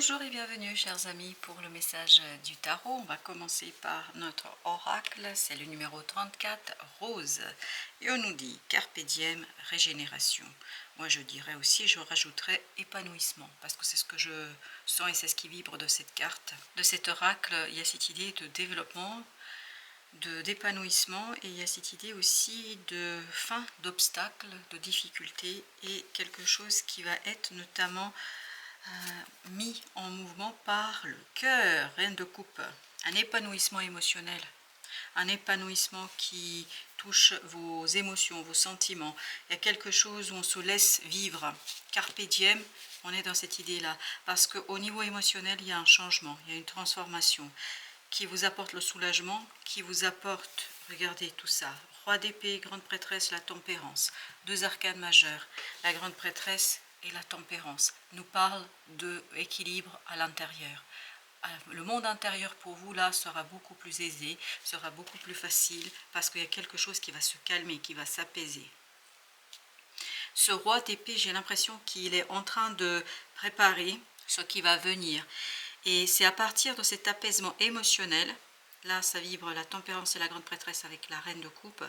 Bonjour et bienvenue chers amis pour le message du tarot. On va commencer par notre oracle, c'est le numéro 34, Rose. Et on nous dit Carpe diem, régénération. Moi je dirais aussi, je rajouterais épanouissement, parce que c'est ce que je sens et c'est ce qui vibre de cette carte. De cet oracle, il y a cette idée de développement, d'épanouissement, et il y a cette idée aussi de fin d'obstacles, de difficultés, et quelque chose qui va être notamment mis en mouvement par le cœur, reine de coupe, un épanouissement émotionnel, un épanouissement qui touche vos émotions, vos sentiments. Il y a quelque chose où on se laisse vivre. Carpe diem, on est dans cette idée-là, parce qu'au niveau émotionnel, il y a un changement, il y a une transformation qui vous apporte le soulagement, qui vous apporte, regardez tout ça, roi d'épée, grande prêtresse, la tempérance, deux arcanes majeurs, la grande prêtresse et la tempérance nous parle de équilibre à l'intérieur. Le monde intérieur pour vous là sera beaucoup plus aisé, sera beaucoup plus facile, parce qu'il y a quelque chose qui va se calmer, qui va s'apaiser. Ce roi d'épée, j'ai l'impression qu'il est en train de préparer ce qui va venir. Et c'est à partir de cet apaisement émotionnel, là ça vibre la tempérance et la grande prêtresse avec la reine de coupe,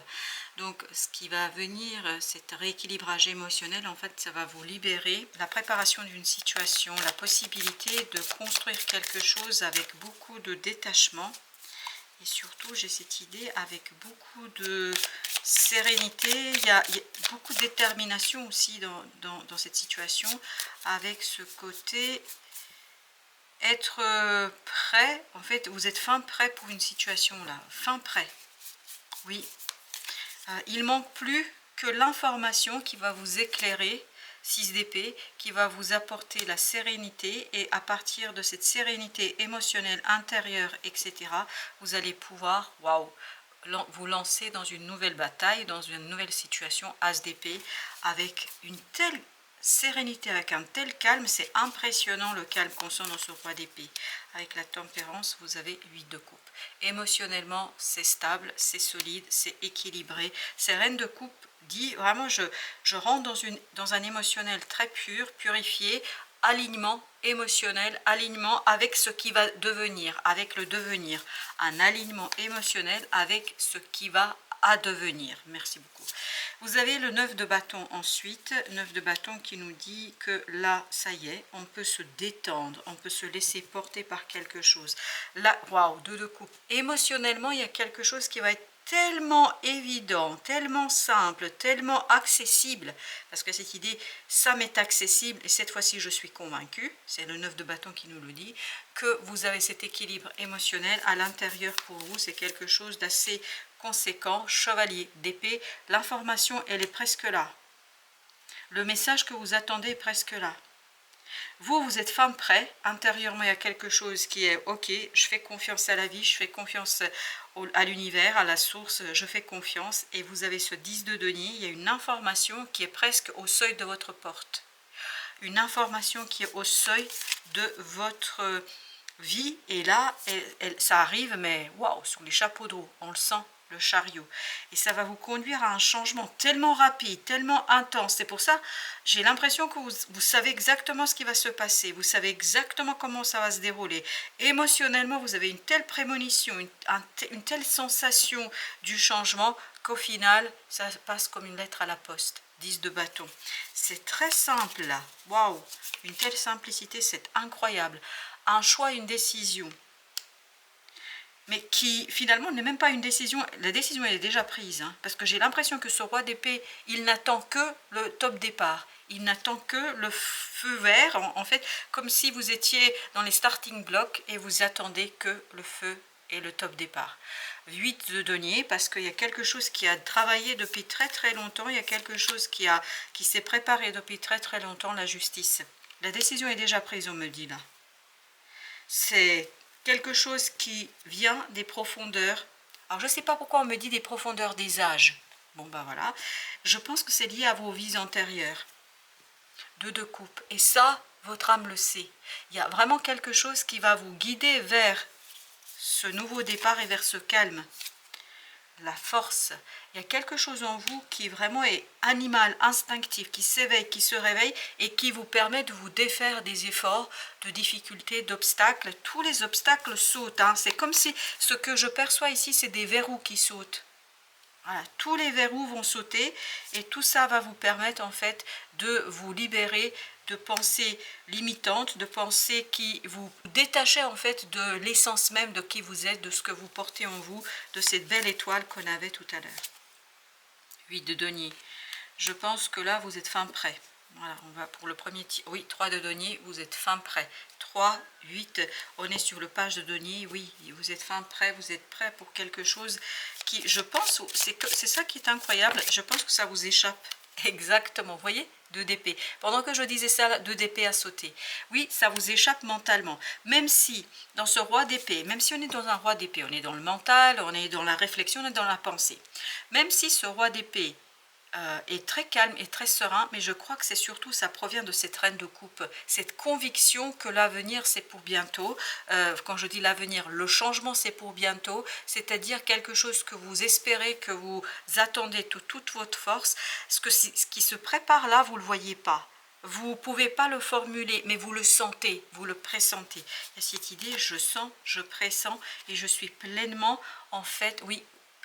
donc ce qui va venir, cet rééquilibrage émotionnel, en fait ça va vous libérer, la préparation d'une situation, la possibilité de construire quelque chose avec beaucoup de détachement, et surtout j'ai cette idée avec beaucoup de sérénité, il y a beaucoup de détermination aussi dans cette situation, avec ce côté être prêt, en fait vous êtes fin prêt pour une situation là, fin prêt, oui. Il manque plus que l'information qui va vous éclairer, 6 d'épée, qui va vous apporter la sérénité, et à partir de cette sérénité émotionnelle intérieure, etc., vous allez pouvoir, waouh, vous lancer dans une nouvelle bataille, dans une nouvelle situation, as d'épée, avec une telle sérénité, avec un tel calme, c'est impressionnant le calme qu'on sent dans ce roi d'épée. Avec la tempérance, vous avez 8 de coupe. Émotionnellement, c'est stable, c'est solide, c'est équilibré. Ces reines de coupe dit vraiment, je rentre dans un émotionnel très pur, purifié, alignement émotionnel, alignement avec ce qui va devenir, avec le devenir, un alignement émotionnel avec ce qui va à devenir. Merci beaucoup. Vous avez le 9 de bâton ensuite, 9 de bâton qui nous dit que là, ça y est, on peut se détendre, on peut se laisser porter par quelque chose. Là, waouh, 2 de coupe. Émotionnellement, il y a quelque chose qui va être tellement évident, tellement simple, tellement accessible, parce que cette idée, ça m'est accessible, et cette fois-ci je suis convaincue, c'est le 9 de bâton qui nous le dit, que vous avez cet équilibre émotionnel à l'intérieur pour vous, c'est quelque chose d'assez conséquent. Chevalier d'épée, l'information elle est presque là, le message que vous attendez est presque là. Vous êtes femme prêt, intérieurement il y a quelque chose qui est ok, je fais confiance à la vie, je fais confiance à l'univers, à la source, je fais confiance, et vous avez ce 10 de denier, il y a une information qui est presque au seuil de votre porte, une information qui est au seuil de votre vie, et là ça arrive, mais waouh, sous les chapeaux de roue, on le sent, le chariot, et ça va vous conduire à un changement tellement rapide, tellement intense. C'est pour ça j'ai l'impression que vous savez exactement ce qui va se passer, vous savez exactement comment ça va se dérouler. Émotionnellement vous avez une telle prémonition, une telle sensation du changement, qu'au final ça passe comme une lettre à la poste. 10 de bâton, c'est très simple là, waouh, une telle simplicité, c'est incroyable. Un choix, une décision, mais qui finalement n'est même pas une décision, la décision elle est déjà prise, hein, parce que j'ai l'impression que ce roi d'épée, il n'attend que le top départ, il n'attend que le feu vert, en fait, comme si vous étiez dans les starting blocks et vous attendez que le feu et le top départ. 8 de denier, parce qu'il y a quelque chose qui a travaillé depuis très très longtemps, il y a quelque chose qui s'est préparé depuis très très longtemps, la justice. La décision est déjà prise, on me dit là. C'est quelque chose qui vient des profondeurs. Alors je ne sais pas pourquoi on me dit des profondeurs des âges. Bon ben voilà, je pense que c'est lié à vos vies antérieures. 2 de coupe, et ça, votre âme le sait. Il y a vraiment quelque chose qui va vous guider vers ce nouveau départ et vers ce calme. la force. Il y a quelque chose en vous qui vraiment est animal, instinctif, qui s'éveille, qui se réveille et qui vous permet de vous défaire des efforts, de difficultés, d'obstacles. Tous les obstacles sautent, hein. C'est comme si ce que je perçois ici, c'est des verrous qui sautent. Voilà, tous les verrous vont sauter et tout ça va vous permettre en fait de vous libérer de pensées limitantes, de pensées qui vous détachent en fait de l'essence même de qui vous êtes, de ce que vous portez en vous, de cette belle étoile qu'on avait tout à l'heure. 8 de denier. Je pense que là vous êtes fin prêt. Voilà, on va pour le premier tir. Oui, 3 de denier, vous êtes fin prêt. 3, 8, on est sur le page de denier, oui, vous êtes fin prêt, vous êtes prêt pour quelque chose qui, je pense, c'est ça qui est incroyable, je pense que ça vous échappe. Exactement, vous voyez, 2 d'épée. Pendant que je disais ça, 2 d'épée à sauter. Oui, ça vous échappe mentalement. Même si, dans ce roi d'épée, même si on est dans un roi d'épée, on est dans le mental, on est dans la réflexion, on est dans la pensée. Même si ce roi d'épée est très calme et très serein, mais je crois que c'est surtout, ça provient de cette reine de coupe, cette conviction que l'avenir c'est pour bientôt. Quand je dis l'avenir, le changement c'est pour bientôt, c'est-à-dire quelque chose que vous espérez, que vous attendez de toute votre force. Ce qui se prépare là, vous ne le voyez pas. Vous ne pouvez pas le formuler, mais vous le sentez, vous le pressentez. Il y a cette idée, je sens, je pressens, et je suis pleinement, en fait, oui,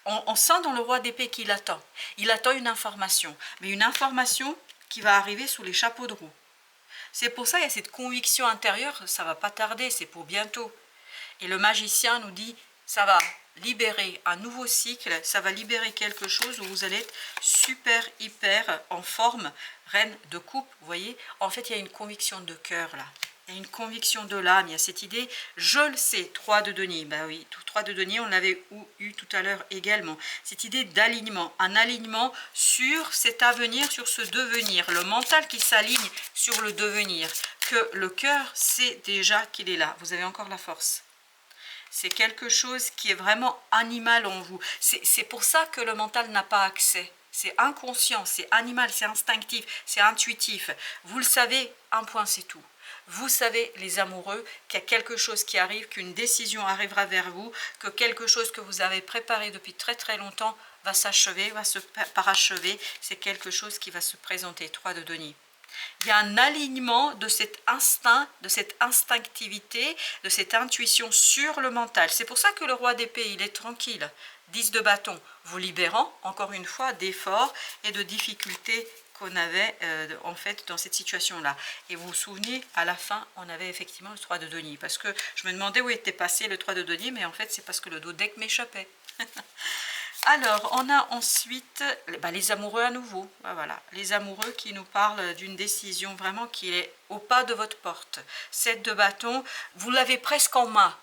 on sent dans le roi d'épée qu'il attend. Il attend une information, mais une information qui va arriver sous les chapeaux de roue. C'est pour ça qu'il y a cette conviction intérieure, ça ne va pas tarder, c'est pour bientôt. Et le magicien nous dit, ça va libérer un nouveau cycle, ça va libérer quelque chose où vous allez être super, hyper en forme, reine de coupe, vous voyez. En fait, il y a une conviction de cœur là. Il y a une conviction de l'âme, il y a cette idée, je le sais, 3 de denier, ben oui, 3 de denier, on l'avait eu tout à l'heure également, cette idée d'alignement, un alignement sur cet avenir, sur ce devenir, le mental qui s'aligne sur le devenir, que le cœur sait déjà qu'il est là, vous avez encore la force. C'est quelque chose qui est vraiment animal en vous, c'est pour ça que le mental n'a pas accès. C'est inconscient, c'est animal, c'est instinctif, c'est intuitif. Vous le savez, un point c'est tout. Vous savez, les amoureux, qu'il y a quelque chose qui arrive, qu'une décision arrivera vers vous, que quelque chose que vous avez préparé depuis très très longtemps va s'achever, va se parachever. C'est quelque chose qui va se présenter. 3 de denier. Il y a un alignement de cet instinct, de cette instinctivité, de cette intuition sur le mental. C'est pour ça que le roi d'épée, il est tranquille. 10 de bâton, vous libérant, encore une fois, d'efforts et de difficultés qu'on avait en fait dans cette situation-là. Et vous vous souvenez, à la fin, on avait effectivement le 3 de denier. Parce que je me demandais où était passé le 3 de denier, mais en fait, c'est parce que le dodeck m'échappait. Alors, on a ensuite les amoureux à nouveau. Voilà, les amoureux qui nous parlent d'une décision vraiment qui est au pas de votre porte. 7 de bâton, vous l'avez presque en main.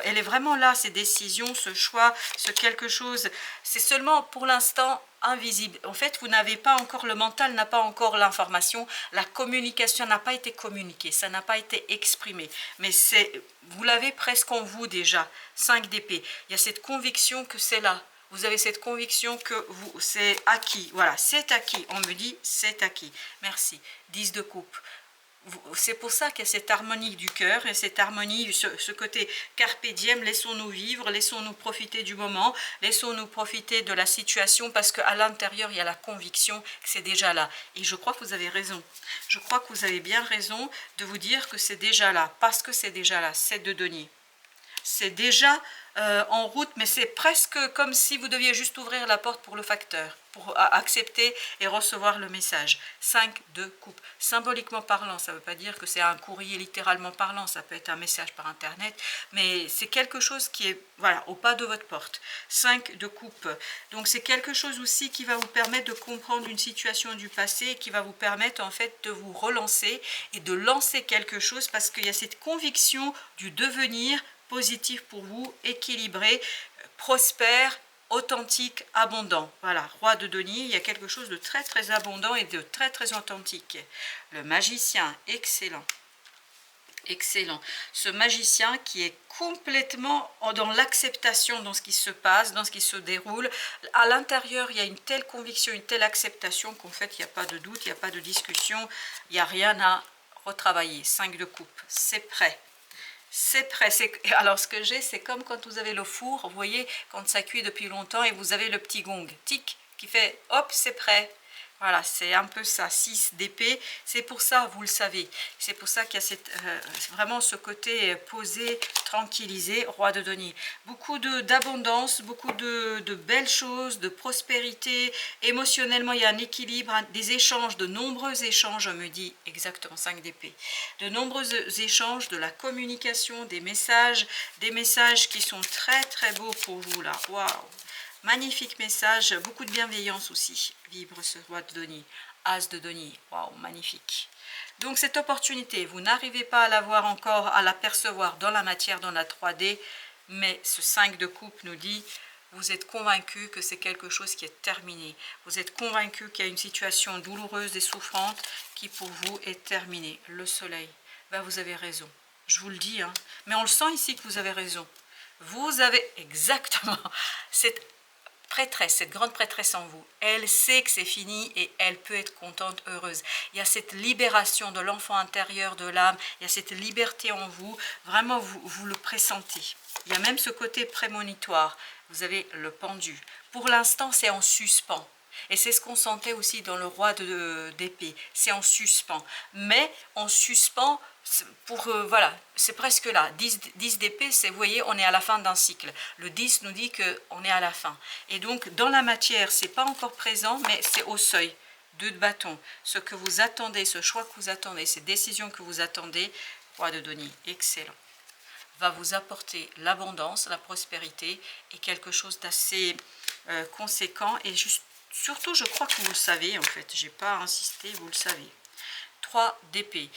Elle est vraiment là, ces décisions, ce choix, ce quelque chose. C'est seulement pour l'instant invisible. En fait, vous n'avez pas encore, le mental n'a pas encore l'information, la communication n'a pas été communiquée, ça n'a pas été exprimé. Mais vous l'avez presque en vous déjà. 5 d'épée. Il y a cette conviction que c'est là. Vous avez cette conviction que c'est acquis. Voilà, c'est acquis. On me dit, c'est acquis. Merci. 10 de coupe. C'est pour ça qu'il y a cette harmonie du cœur et cette harmonie, ce côté carpe diem, laissons-nous vivre, laissons-nous profiter du moment, laissons-nous profiter de la situation parce qu'à l'intérieur, il y a la conviction que c'est déjà là. Et je crois que vous avez raison. Je crois que vous avez bien raison de vous dire que c'est déjà là, parce que c'est déjà là. 7 de denier. C'est déjà en route, mais c'est presque comme si vous deviez juste ouvrir la porte pour le facteur, pour accepter et recevoir le message. 5 de coupe. Symboliquement parlant, ça ne veut pas dire que c'est un courrier littéralement parlant, ça peut être un message par internet, mais c'est quelque chose qui est voilà, au pas de votre porte. 5 de coupe. Donc c'est quelque chose aussi qui va vous permettre de comprendre une situation du passé et qui va vous permettre en fait de vous relancer et de lancer quelque chose parce qu'il y a cette conviction du devenir positif pour vous, équilibré, prospère, authentique, abondant. Voilà, roi de denier, il y a quelque chose de très très abondant et de très très authentique. Le magicien, excellent. Excellent. Ce magicien qui est complètement dans l'acceptation dans ce qui se passe, dans ce qui se déroule. À l'intérieur, il y a une telle conviction, une telle acceptation qu'en fait, il n'y a pas de doute, il n'y a pas de discussion, il n'y a rien à retravailler. 5 de coupe, c'est prêt. c'est prêt. Alors ce que j'ai, c'est comme quand vous avez le four, vous voyez, quand ça cuit depuis longtemps et vous avez le petit gong, tic, qui fait hop, c'est prêt. Voilà, c'est un peu ça, 6 d'épée. C'est pour ça, vous le savez, c'est pour ça qu'il y a vraiment ce côté posé, tranquillisé, roi de denier. Beaucoup d'abondance, beaucoup de belles choses, de prospérité. Émotionnellement, il y a un équilibre, des échanges, de nombreux échanges, on me dit exactement 5 d'épée. De nombreux échanges, de la communication, des messages qui sont très très beaux pour vous là. Waouh! Magnifique message, beaucoup de bienveillance aussi, vibre ce roi de denier, as de denier, waouh, magnifique. Donc cette opportunité, vous n'arrivez pas à la voir encore, à la percevoir dans la matière, dans la 3D, mais ce 5 de coupe nous dit, vous êtes convaincu que c'est quelque chose qui est terminé. Vous êtes convaincu qu'il y a une situation douloureuse et souffrante qui pour vous est terminée. Le soleil, ben vous avez raison, je vous le dis, hein. Mais on le sent ici que vous avez raison. Vous avez exactement cette prêtresse, cette grande prêtresse en vous, elle sait que c'est fini et elle peut être contente, heureuse. Il y a cette libération de l'enfant intérieur, de l'âme, il y a cette liberté en vous, vraiment vous le pressentez. Il y a même ce côté prémonitoire, vous avez le pendu. Pour l'instant, c'est en suspens. Et c'est ce qu'on sentait aussi dans le roi d'épée, c'est en suspens. Mais en suspens, voilà, c'est presque là. 10 d'épée, c'est, vous voyez, on est à la fin d'un cycle. Le 10 nous dit qu'on est à la fin. Et donc, dans la matière, c'est pas encore présent, mais c'est au seuil. 2 de bâton. Ce que vous attendez, ce choix que vous attendez, ces décisions que vous attendez, roi de denier, excellent, va vous apporter l'abondance, la prospérité et quelque chose d'assez conséquent. Et surtout, je crois que vous le savez, en fait, j'ai pas insisté, vous le savez. 3 d'épée.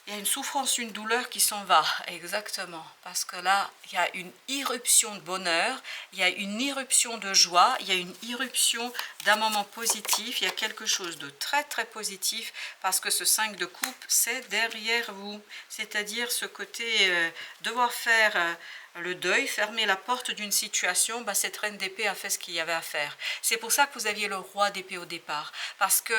Il y a une souffrance, une douleur qui s'en va, exactement, parce que là, il y a une irruption de bonheur, il y a une irruption de joie, il y a une irruption d'un moment positif, il y a quelque chose de très très positif, parce que ce 5 de coupe, c'est derrière vous, c'est-à-dire ce côté devoir faire le deuil, fermer la porte d'une situation, bah, cette reine d'épée a fait ce qu'il y avait à faire. C'est pour ça que vous aviez le roi d'épée au départ, parce que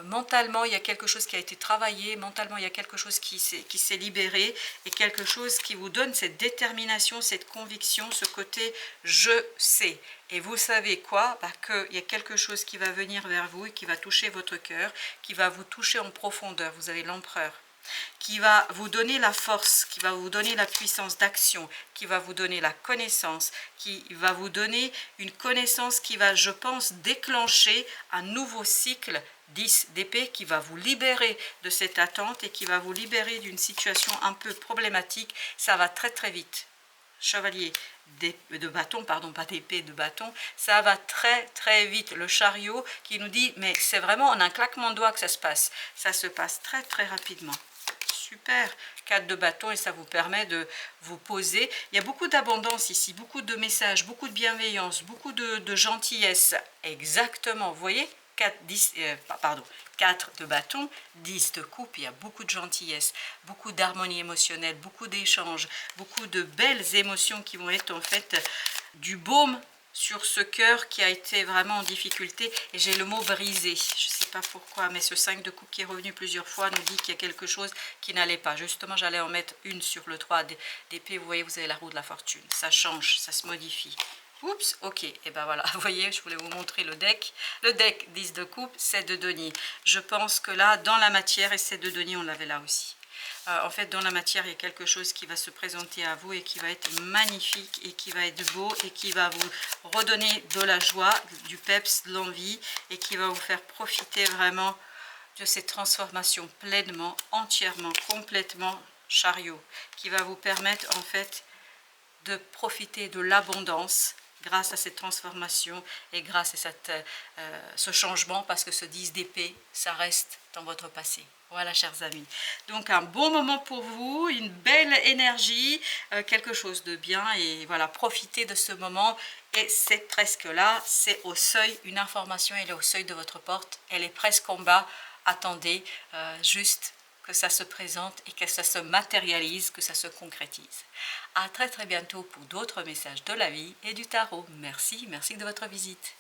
mentalement, il y a quelque chose qui a été travaillé, mentalement, il y a quelque chose qui s'est libéré, et quelque chose qui vous donne cette détermination, cette conviction, ce côté « je sais ». Et vous savez quoi? Bah, qu'il y a quelque chose qui va venir vers vous et qui va toucher votre cœur, qui va vous toucher en profondeur. Vous avez l'empereur qui va vous donner la force, qui va vous donner la puissance d'action, qui va vous donner la connaissance, qui va vous donner une connaissance qui va, je pense, déclencher un nouveau cycle 10 d'épée qui va vous libérer de cette attente et qui va vous libérer d'une situation un peu problématique. Ça va très très vite. Chevalier de bâton, pardon, pas d'épée, de bâton, ça va très très vite. Le chariot qui nous dit, mais c'est vraiment en un claquement de doigts que ça se passe. Ça se passe très très rapidement. Super, 4 de bâton et ça vous permet de vous poser. Il y a beaucoup d'abondance ici, beaucoup de messages, beaucoup de bienveillance, beaucoup de gentillesse. Exactement, vous voyez 4 de bâton, 10 de coupe, il y a beaucoup de gentillesse, beaucoup d'harmonie émotionnelle, beaucoup d'échanges, beaucoup de belles émotions qui vont être en fait du baume sur ce cœur qui a été vraiment en difficulté. Et j'ai le mot brisé, je ne sais pas pourquoi, mais ce 5 de coupe qui est revenu plusieurs fois nous dit qu'il y a quelque chose qui n'allait pas. Justement, j'allais en mettre une sur le 3 d'épée. Vous voyez, vous avez la roue de la fortune, ça change, ça se modifie. Oups, ok, et ben voilà, vous voyez, je voulais vous montrer le deck. Le deck 10 de coupe, c'est de denier. Je pense que là, dans la matière, et c'est de denier, on l'avait là aussi. En fait, dans la matière, il y a quelque chose qui va se présenter à vous et qui va être magnifique et qui va être beau et qui va vous redonner de la joie, du peps, de l'envie et qui va vous faire profiter vraiment de cette transformation pleinement, entièrement, complètement chariot, qui va vous permettre en fait de profiter de l'abondance grâce à cette transformation et grâce à ce changement, parce que ce 10 d'épée, ça reste dans votre passé. Voilà, chers amis. Donc, un bon moment pour vous, une belle énergie, quelque chose de bien. Et voilà, profitez de ce moment. Et c'est presque là, c'est au seuil. Une information, elle est au seuil de votre porte. Elle est presque en bas. Attendez juste que ça se présente et que ça se matérialise, que ça se concrétise. À très très bientôt pour d'autres messages de la vie et du tarot. Merci, merci de votre visite.